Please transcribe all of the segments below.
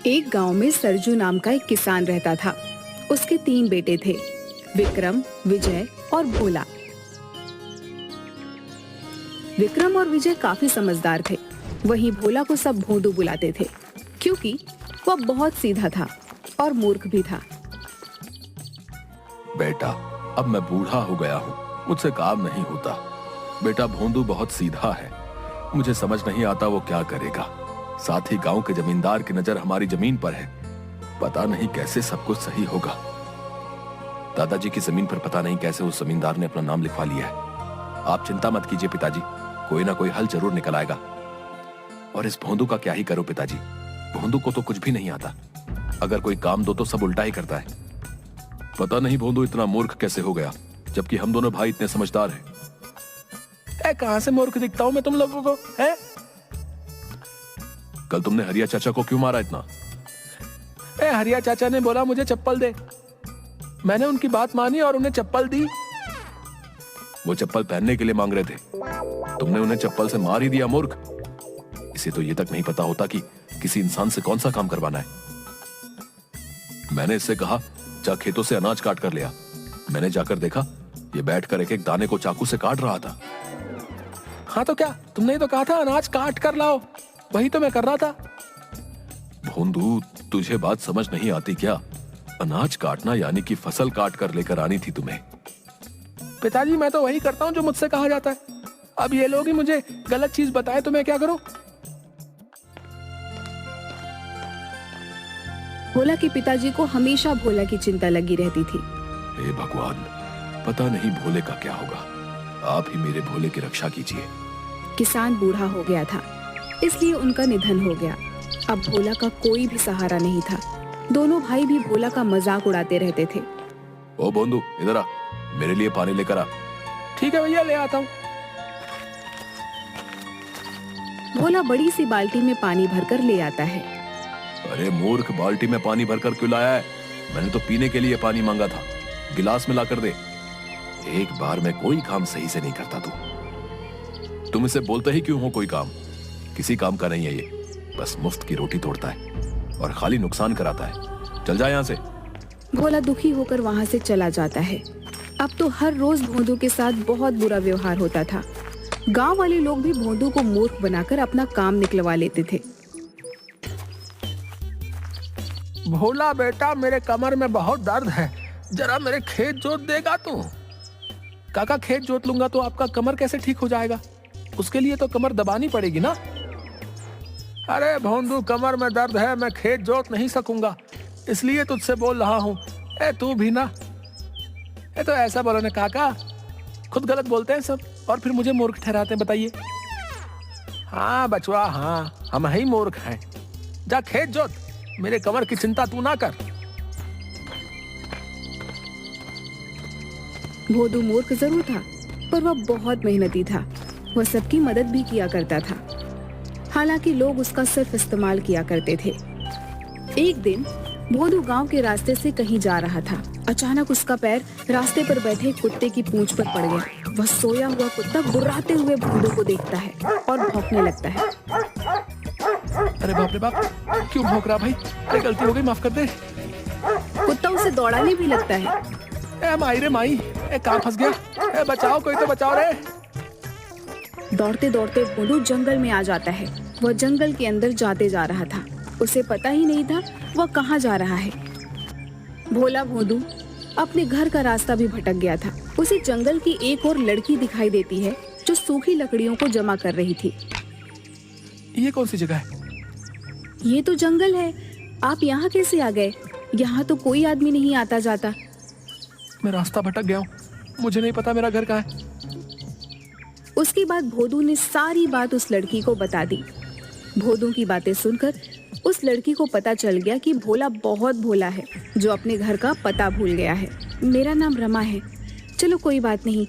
एक गांव में सरजू नाम का एक किसान रहता था। उसके 3 बेटे थे, विक्रम, विजय और भोला। विक्रम और विजय काफी समझदार थे। वहीं भोला को सब भोंदू बुलाते थे, क्योंकि वह बहुत सीधा था और मूर्ख भी था। बेटा, अब मैं बूढ़ा हो गया हूँ, मुझसे काम नहीं होता। बेटा भोंदू बहुत सीधा है, मुझे समझ नहीं आता वो क्या करेगा। साथ ही गांव के जमींदार की नजर हमारी जमीन पर है, पता नहीं कैसे सब कुछ सही होगा। दादाजी की जमीन पर पता नहीं कैसे उस जमींदार ने अपना नाम लिखवा लिया है। आप चिंता मत कीजिए पिताजी, कोई ना कोई हल जरूर निकल आएगा। और इस भोंदू का क्या ही करो पिताजी, भोंदू को तो कुछ भी नहीं आता। अगर कोई काम दो तो सब उल्टा ही करता है। पता नहीं भोंदू इतना मूर्ख कैसे हो गया, जबकि हम दोनों भाई इतने समझदार हैं। कहां से मूर्ख दिखता हूं मैं तुम लोगों को, हैं? कल तुमने हरिया चाचा को क्यों मारा इतना? हरिया चाचा ने बोला मुझे चप्पल दे, मैंने उनकी बात मानी और उन्हें चप्पल दी। वो चप्पल पहनने के लिए मांग रहे थे, तुमने उन्हें चप्पल से मार ही दिया मूर्ख। इसे तो ये तक नहीं पता होता कि किसी इंसान से कौन सा काम करवाना है। मैंने इससे कहा जा खेतों से अनाज काट कर लिया। मैंने जाकर देखा ये बैठकर एक एक दाने को चाकू से काट रहा था। हाँ तो क्या, तुमने ही तो कहा था अनाज काट कर लाओ, वही तो मैं कर रहा था। भोंदू, तुझे बात समझ नहीं आती क्या? अनाज काटना यानी कि फसल काट कर लेकर आनी थी तुम्हें। पिताजी मैं तो वही करता हूँ जो मुझसे कहा जाता है। अब ये लोग ही मुझे गलत चीज बताए तो मैं क्या करूं? भोला के पिताजी को हमेशा भोला की चिंता लगी रहती थी। हे भगवान, पता नहीं भोले का क्या होगा, आप ही मेरे भोले की रक्षा कीजिए। किसान बूढ़ा हो गया था, इसलिए उनका निधन हो गया। अब भोला का कोई भी सहारा नहीं था। दोनों भाई भी भोला का मजाक उड़ाते रहते थे। ओ भोंदू, इधर आ, मेरे लिए पानी लेकर आ। ठीक है भैया, ले आता हूँ। भोला बड़ी सी बाल्टी में पानी भरकर ले आता है। अरे मूर्ख, बाल्टी में पानी भरकर क्यों लाया है? मैंने तो पीने के लिए पानी मांगा था, गिलास में लाकर दे। एक बार में कोई काम सही से नहीं करता तुम इसे बोलते ही क्यों हो कोई काम? किसी काम का नहीं है ये, बस मुफ्त की रोटी तोड़ता है और खाली नुकसान कराता है। चल जा यहाँ से। भोला दुखी होकर वहाँ से चला जाता है। अब तो हर रोज भोंदू के साथ बहुत बुरा व्यवहार होता था। गांव वाले लोग भी भोंदू को मूर्ख बनाकर अपना काम निकलवा लेते थे। भोला बेटा, मेरे कमर में बहुत दर्द है, जरा मेरे खेत जोत देगा तू? काका, खेत जोत लूंगा तो आपका कमर कैसे ठीक हो जाएगा? उसके लिए तो कमर दबानी पड़ेगी ना। अरे भोंदू, कमर में दर्द है, मैं खेत जोत नहीं सकूंगा, इसलिए तुझसे बोल रहा हूँ। तू भी ना, तो ऐसा बोलो ना काका, खुद गलत बोलते हैं सब और फिर मुझे मूर्ख ठहराते हैं। बताइए। हाँ बचवा, हाँ हम ही मूर्ख हैं। जा खेत जोत, मेरे कमर की चिंता तू ना कर। भोंदू मूर्ख जरूर था, पर वह बहुत मेहनती था। वह सबकी मदद भी किया करता था। हालांकि लोग उसका सिर्फ इस्तेमाल किया करते थे। एक दिन भोंदू गांव के रास्ते से कहीं जा रहा था। अचानक उसका पैर रास्ते पर बैठे कुत्ते की पूंछ पर पड़ गया। वह सोया हुआ कुत्ता गुर्राते हुए भोंदू को देखता है और भौंकने लगता है। अरे बाप रे बाप, क्यों भौंक रहा भाई? अरे गलती हो गई, माफ कर दे। कुत्ता उसे दौड़ाने भी लगता है। माई रे माई, कहाँ फंस गया? बचाओ, कोई तो बचाओ रे। दौड़ते दौड़ते भोंदू जंगल में आ जाता है। वह जंगल के अंदर जाते जा रहा था। उसे पता ही नहीं था वह कहाँ जा रहा है। भोला भोंदू अपने घर का रास्ता भी भटक गया था। उसे जंगल की एक और लड़की दिखाई देती है जो सूखी लकड़ियों को जमा कर रही थी। ये कौन सी जगह है? ये तो जंगल है, आप यहाँ कैसे आ गए? यहाँ तो कोई आदमी नहीं आता जाता। मैं रास्ता भटक गया हूँ, मुझे नहीं पता मेरा घर कहाँ है। उसके बाद भोंदू ने सारी बात उस लड़की को बता दी। भोंदू की बातें सुनकर उस लड़की को पता चल गया कि भोला बहुत भोला है, जो अपने घर का पता भूल गया है। मेरा नाम रमा है। चलो कोई बात नहीं,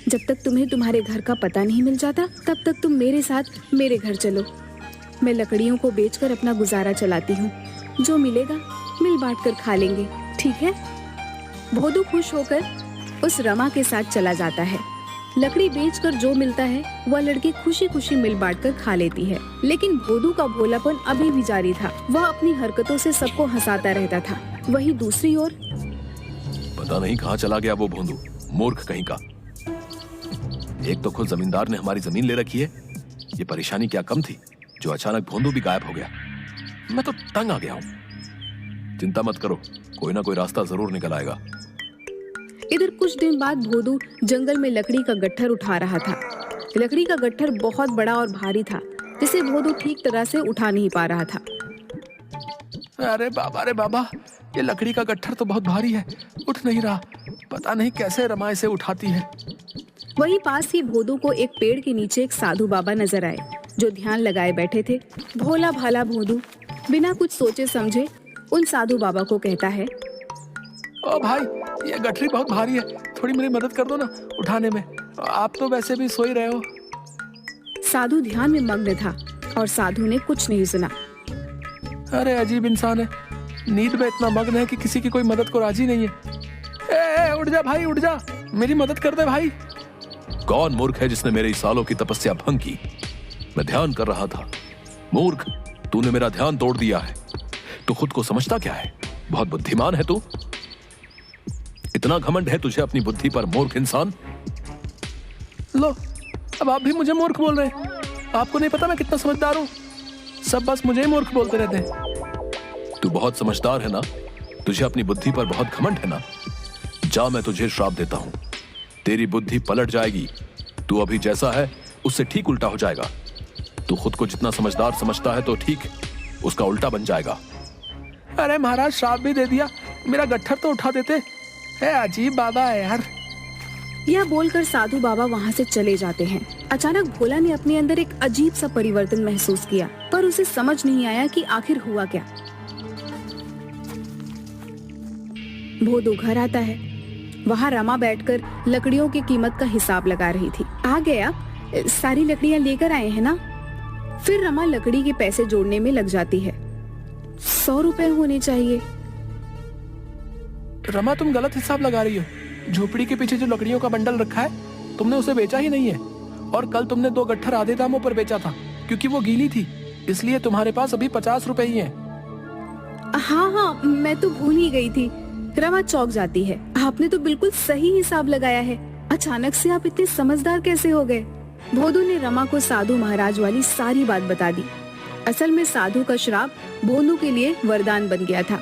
जब तक तुम्हें तुम्हारे घर का पता नहीं मिल जाता तब तक तुम मेरे साथ मेरे घर चलो। मैं लकड़ियों को बेचकर अपना गुजारा चलाती हूँ, जो मिलेगा मिल बांट कर खा लेंगे, ठीक है? भोंदू खुश होकर उस रमा के साथ चला जाता है। लकड़ी बेचकर जो मिलता है वह लड़की खुशी खुशी मिल बांट कर खा लेती है। लेकिन भोदू का भोलापन अभी भी जारी था। वह अपनी हरकतों से सबको हंसाता रहता था। वहीं दूसरी ओर पता नहीं कहाँ चला गया वो भोंदू, मूर्ख कहीं का। एक तो खुद जमींदार ने हमारी जमीन ले रखी है, ये परेशानी क्या कम थी जो अचानक भोंदू भी गायब हो गया। मैं तो तंग आ गया हूँ। चिंता मत करो, कोई ना कोई रास्ता जरूर निकल आएगा। इधर कुछ दिन बाद भोदू जंगल में लकड़ी का गट्ठर उठा रहा था। लकड़ी का गट्ठर बहुत बड़ा और भारी था, जिसे भोदू ठीक तरह से उठा नहीं पा रहा था। अरे बाबा, ये लकड़ी का गट्ठर तो बहुत भारी है, उठ नहीं रहा। पता नहीं कैसे रमा इसे उठाती है। वहीं पास ही भोदू को एक पेड़ के नीचे एक साधु बाबा नजर आए, जो ध्यान लगाए बैठे थे। भोला भाला भोदू बिना कुछ सोचे समझे उन साधु बाबा को कहता है, ओ भाई, ये गठरी बहुत भारी है, थोड़ी मेरी मदद कर दो ना उठाने में। आप तो वैसे भी सो ही रहे हो। साधु ध्यान में मग्न था और साधु ने कुछ नहीं सुना। अरे अजीब इंसान है, नींद में इतना मग्न है कि किसी की कोई मदद को राजी नहीं है। उठ जा भाई, उठ जा, मेरी मदद कर दे भाई। कौन मूर्ख है जिसने मेरे सालों की तपस्या भंग की? मैं ध्यान कर रहा था। मूर्ख, तूने मेरा ध्यान तोड़ दिया है। तू खुद को समझता क्या है? बहुत बुद्धिमान है तू। इतना घमंड है तुझे अपनी बुद्धि पर, मूर्ख इंसान। लो, अब आप भी मुझे मूर्ख बोल रहे हैं। आपको नहीं पता मैं कितना समझदार हूँ? सब बस मुझे ही मूर्ख बोलते रहते हैं। तू बहुत समझदार है ना? तुझे अपनी बुद्धि पर बहुत घमंड है ना? जा, मैं तुझे श्राप देता हूँ, तेरी बुद्धि पलट जाएगी। तू अभी जैसा है उससे ठीक उल्टा हो जाएगा। तू खुद को जितना समझदार समझता है तो ठीक उसका उल्टा बन जाएगा। अरे महाराज, श्राप भी दे दिया, मेरा गट्ठर तो उठा देते। है अजीब बाबा है यार। यह बोलकर साधु बाबा वहाँ से चले जाते हैं। अचानक भोला ने अपने अंदर एक अजीब सा परिवर्तन महसूस किया, पर उसे समझ नहीं आया कि आखिर हुआ क्या। भोदू घर आता है। वहाँ रमा बैठकर लकड़ियों की कीमत का हिसाब लगा रही थी। आ गया, सारी लकड़ियाँ लेकर आए हैं ना? फिर रमा लकड़ी के पैसे जोड़ने में लग जाती है। 100 रुपए होने चाहिए। रमा, तुम गलत हिसाब लगा रही हो। झोपड़ी के पीछे जो लकड़ियों का बंडल रखा है, तुमने उसे बेचा ही नहीं है। और कल तुमने 2 गट्ठर आधे दामों पर बेचा था, क्योंकि वो गीली थी, इसलिए तुम्हारे पास अभी 50 रुपए ही हैं। हाँ, मैं तो भूल ही गई थी। रमा चौंक जाती है। आपने तो बिल्कुल सही हिसाब लगाया है। अचानक से आप इतने समझदार कैसे हो गए? भोदू ने रमा को साधु महाराज वाली सारी बात बता दी। असल में साधु का श्राप भोदू के लिए वरदान बन गया था।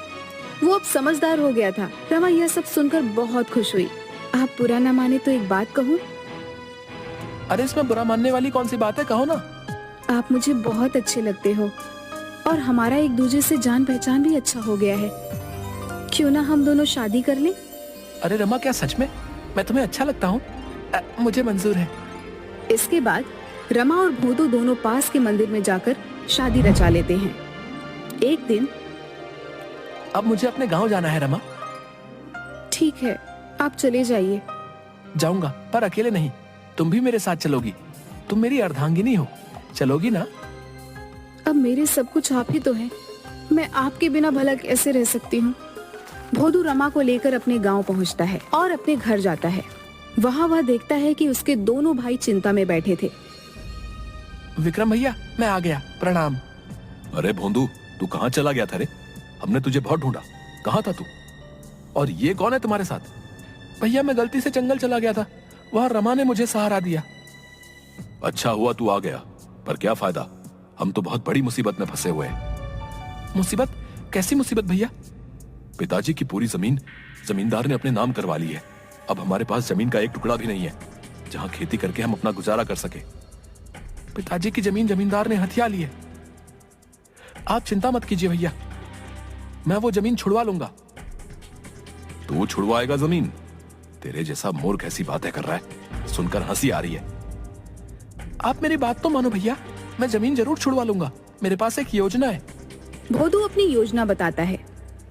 वो अब समझदार हो गया था। रमा यह सब सुनकर बहुत खुश हुई। आप बुरा न माने तो एक बात कहूँ? अरे इसमें बुरा मानने वाली कौन सी बात है, कहो ना। आप मुझे बहुत अच्छे लगते हो और हमारा एक दूसरे से जान पहचान भी अच्छा हो गया है। क्यों ना हम दोनों शादी कर लें? अरे रमा, क्या सच में मैं तुम्हें अच्छा लगता हूँ? मुझे मंजूर है। इसके बाद रमा और भोदू दोनों पास के मंदिर में जाकर शादी रचा लेते हैं। एक दिन, अब मुझे अपने गांव जाना है रमा। ठीक है, आप चले जाइए। जाऊंगा, पर अकेले नहीं, तुम भी मेरे साथ चलोगी। तुम मेरी अर्धांगिनी हो, चलोगी ना? अब मेरे सब कुछ आप ही तो हैं। मैं आपके बिना भला कैसे रह सकती हूँ? भोदू रमा को लेकर अपने गांव पहुँचता है और अपने घर जाता है। वहाँ वह देखता है कि उसके दोनों भाई चिंता में बैठे थे। विक्रम भैया, मैं आ गया, प्रणाम। अरे भोंदू, तू कहाँ चला गया था रे? हमने तुझे बहुत ढूंढा, कहाँ था तू? और ये कौन है तुम्हारे साथ? भैया, मैं गलती से जंगल चला गया था, वहाँ रमा ने मुझे सहारा दिया। अच्छा हुआ तू आ गया, पर क्या फायदा? हम तो बहुत बड़ी मुसीबत में फंसे हुए हैं। मुसीबत? कैसी मुसीबत भैया? पिताजी की पूरी जमीन जमींदार ने अपने नाम करवा ली है। अब हमारे पास जमीन का एक टुकड़ा भी नहीं है जहाँ खेती करके हम अपना गुजारा कर सके। पिताजी की जमीन जमींदार ने हथिया ली है। आप चिंता मत कीजिए भैया, मैं वो जमीन छुड़वा लूंगा। तू छुड़वाएगा जमीन? तेरे जैसा मूर्ख ऐसी बातें कर रहा है, सुनकर हंसी आ रही है। आप मेरी बात तो मानो भैया, मैं जमीन जरूर छुड़वा लूंगा। मेरे पास एक योजना है। भोदू अपनी योजना बताता है।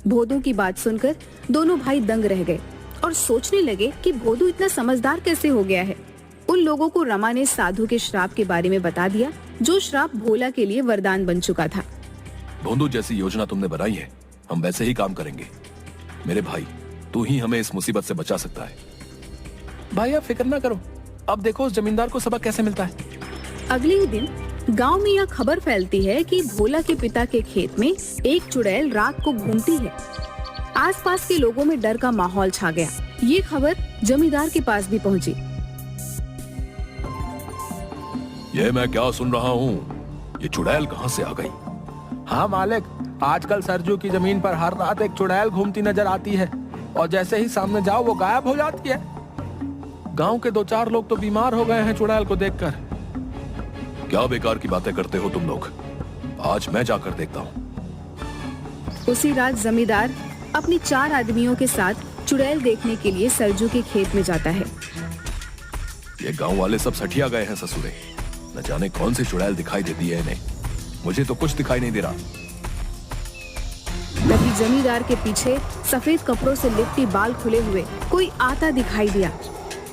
भोदू की बात सुनकर दोनों भाई दंग रह गए और सोचने लगे कि भोदू इतना समझदार कैसे हो गया है। उन लोगों को रमा ने साधु के श्राप के बारे में बता दिया, जो श्राप भोला के लिए वरदान बन चुका था। भोंदू, जैसी योजना तुमने बनाई है हम वैसे ही काम करेंगे। मेरे भाई, तू ही हमें इस मुसीबत से बचा सकता है। भाई, आप फिक्र ना करो, अब देखो उस जमींदार को सबक कैसे मिलता है। अगले ही दिन गांव में यह खबर फैलती है कि भोला के पिता के खेत में एक चुड़ैल रात को घूमती है। आसपास के लोगों में डर का माहौल छा गया। ये खबर जमींदार के पास भी पहुंची। ये मैं क्या सुन रहा हूँ? ये चुड़ैल कहाँ से आ गई? हाँ मालिक, आजकल सरजू की जमीन पर हर रात एक चुड़ैल घूमती नजर आती है और जैसे ही सामने जाओ वो गायब हो जाती है। गांव के 2-4 लोग तो बीमार हो गए हैं चुड़ैल को देखकर। क्या बेकार की बातें करते हो तुम लोग? आज मैं जाकर देखता हूँ। उसी रात जमींदार अपनी 4 आदमियों के साथ चुड़ैल देखने के लिए सरजू के खेत में जाता है। ये गांव वाले सब सठिया गए हैं ससुरे। न जाने कौन सी चुड़ैल दिखाई देती है इन्हें। मुझे तो कुछ दिखाई नहीं दे रहा। तभी जमींदार के पीछे सफेद कपड़ों से लिपटी बाल खुले हुए कोई आता दिखाई दिया।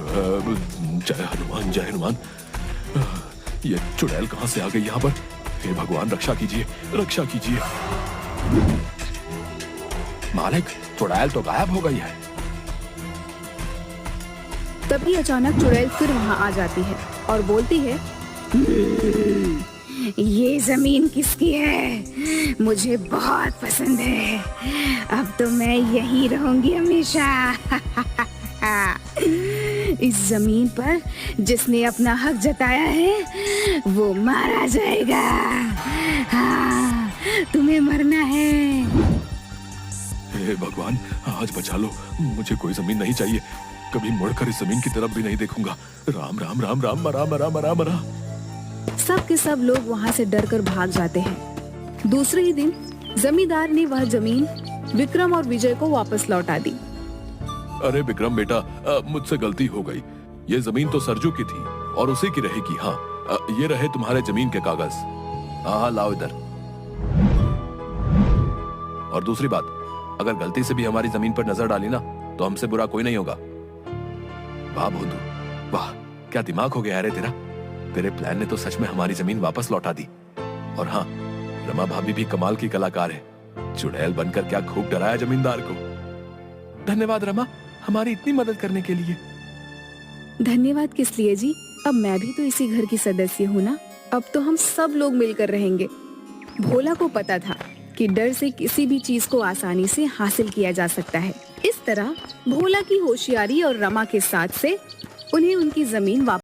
जय हनुमान, जय हनुमान। ये चुड़ैल कहाँ से आ गई यहाँ पर? हे भगवान, रक्षा कीजिए, रक्षा कीजिए। मालिक, चुड़ैल तो गायब हो गई है। तभी अचानक चुड़ैल फिर वहाँ आ जाती है और बोलती है, ये जमीन किसकी है? मुझे बहुत पसंद है। अब तो मैं यहीं रहूंगी हमेशा। इस जमीन पर जिसने अपना हक जताया है वो मारा जाएगा। हाँ, तुम्हें मरना है। हे भगवान, आज बचा लो। मुझे कोई जमीन नहीं चाहिए। कभी मुड़कर इस जमीन की तरफ भी नहीं देखूंगा। राम राम राम राम, मरा मरा मरा मरा। सब के सब लोग वहाँ से डरकर भाग जाते हैं। दूसरे ही दिन जमींदार ने वह जमीन विक्रम और विजय को वापस लौटा दी। अरे विक्रम बेटा, मुझसे गलती हो गई। ये जमीन तो सरजू की थी और उसी की रहेगी। हाँ, ये रहे तुम्हारे जमीन के कागज। हाँ, लाओ इधर। और दूसरी बात, अगर गलती से भी हमारी जमीन पर नजर डाली ना तो हमसे बुरा कोई नहीं होगा। वाह भोंदू, वाह, क्या दिमाग हो गया रे तेरा। तेरे प्लान ने तो सच में हमारी जमीन वापस लौटा दी। और हाँ, रमा भाभी भी कमाल की कलाकार है। चुड़ैल बनकर क्या खूब डराया जमींदार को। धन्यवाद रमा, हमारी इतनी मदद करने के लिए। धन्यवाद किस लिए जी? अब मैं भी तो इसी घर की सदस्य हूँ ना। अब तो हम सब लोग मिलकर रहेंगे। भोला को पता था कि डर से किसी भी चीज को आसानी से हासिल किया जा सकता है। इस तरह भोला की होशियारी और रमा के साथ से उन्हें उनकी जमीन वापस